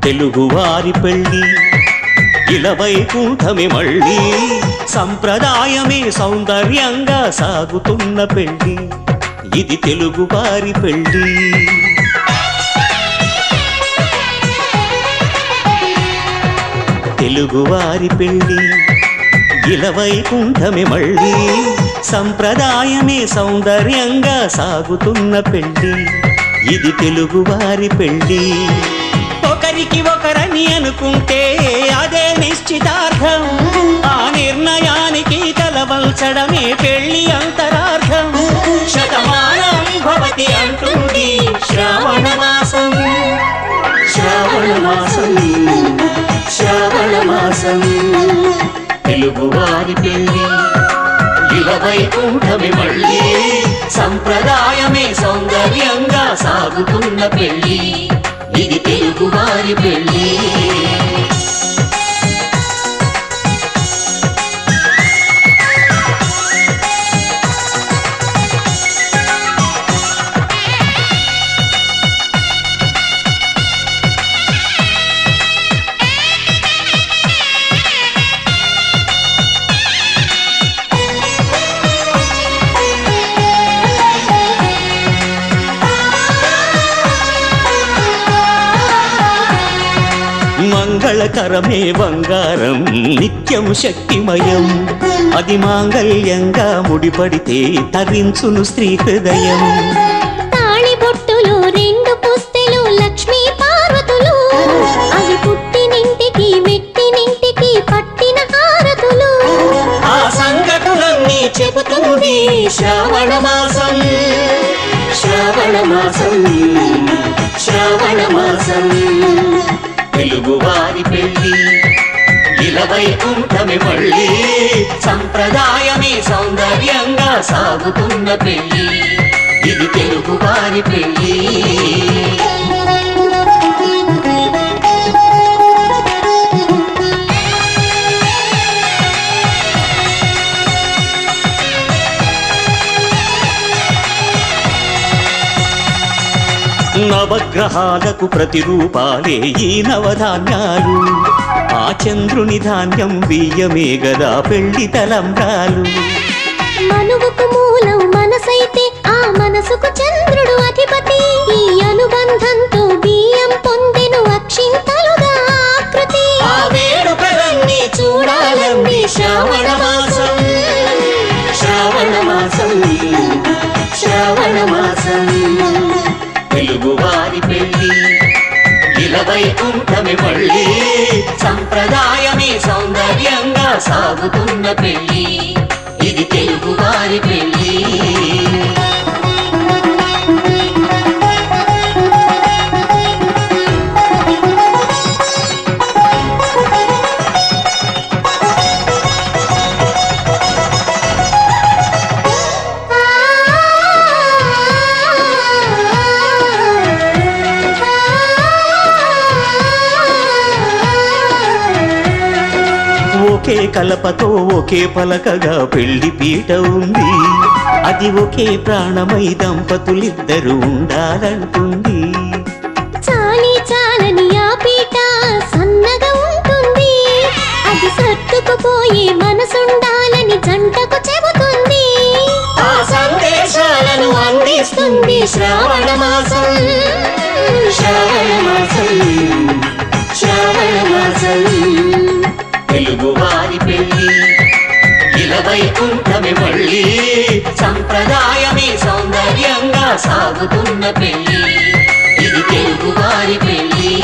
తెలుగువారి పెళ్ళి ఇలవైకుంఠమే మళ్ళీ సంప్రదాయమే సౌందర్యంగా సాగుతున్న పెళ్ళి ఇది తెలుగువారి పెళ్ళి. తెలుగువారి పెళ్ళి ఇలవైకుంఠమే మళ్ళీ సంప్రదాయమే సౌందర్యంగా సాగుతున్న పెళ్ళి ఇది తెలుగువారి పెళ్ళి. ఒకరికి ఒకరని అనుకుంటే అదే నిశ్చితార్థం, ఆ నిర్ణయానికి తలవంచడమే పెళ్లి అంతరార్థం. శతమానం భవతి అంటుంది శ్రావణ మాసం, శ్రావణ మాసం, శ్రావణ మాసం. తెలుగువారి పెళ్లి ఇలవైకుంఠమే మళ్ళీ సంప్రదాయమే సౌందర్యంగా సాగుతున్న పెళ్లి ఇది తెలుగువారి పెళ్ళి. మంగళకరమే బంగారం నిత్యం శక్తిమయం, అది మాంగళ్యంగా ముడిపడితే తరించును స్త్రీ హృదయం. తాళిబొట్టులు రెండు పుస్తెలు లక్ష్మీ పార్వతులు, అవి పుట్టినింటికి మెట్టినింటికి పట్టిన హారతులు. ఆ సంఘటనలన్నీ చెబుతుంది శ్రావణ మాసం, శ్రావణ మాసం, శ్రావణ మాసం. తెలుగువారి పెళ్ళి ఇలవైకుంఠమే మళ్ళీ సంప్రదాయమే సౌందర్యంగా సాగుతున్న పెళ్ళి ఇది తెలుగువారి పెళ్ళి. నవగ్రహాలకు ప్రతిరూపాలే ఈ నవధాన్యాలు, ఆ చంద్రుని ధాన్యం బియ్యమే గదా పెళ్లి తలంబ్రాలు. మనువుకు మూలం మనసైతే ఆ మనసుకు చంద్రుడు అధిపతి, ఈ అనుబంధంతో బియ్యం పొందెను అక్షింతలుగా ఆకృతి. ఆ వేడుకలన్నీ చూడాలండి శ్రావణ మాసం, శ్రావణ మాసం, శ్రావణ మాసం. తెలుగువారి పెళ్ళి ఇలవైకుంఠమే మళ్ళీ సంప్రదాయమే సౌందర్యంగా సాగుతున్న పెళ్ళి ఇది తెలుగువారి పెళ్ళి. ఒకే కలపతో ఒకే పలకగా పెళ్లి పీట ఉంది, అది ఒకే ప్రాణమై దంపతులిద్దరూ ఉండాలంటుంది. చాలి చాలని ఆ పీట సన్నగా ఉంటుంది, అది సర్దుకుపోయే మనసుండాలని జంటకు చెబుతుంది. ఆ సందేశాలను అందిస్తుంది శ్రావణ మాసం, శ్రావణ మాసం, శ్రావణ మాసం. తెలుగువారి పెళ్ళి ఇలవైకుంఠమే మళ్ళీ సంప్రదాయమే సౌందర్యంగా సాగుతున్న పెళ్ళి ఇది తెలుగువారి పెళ్ళి.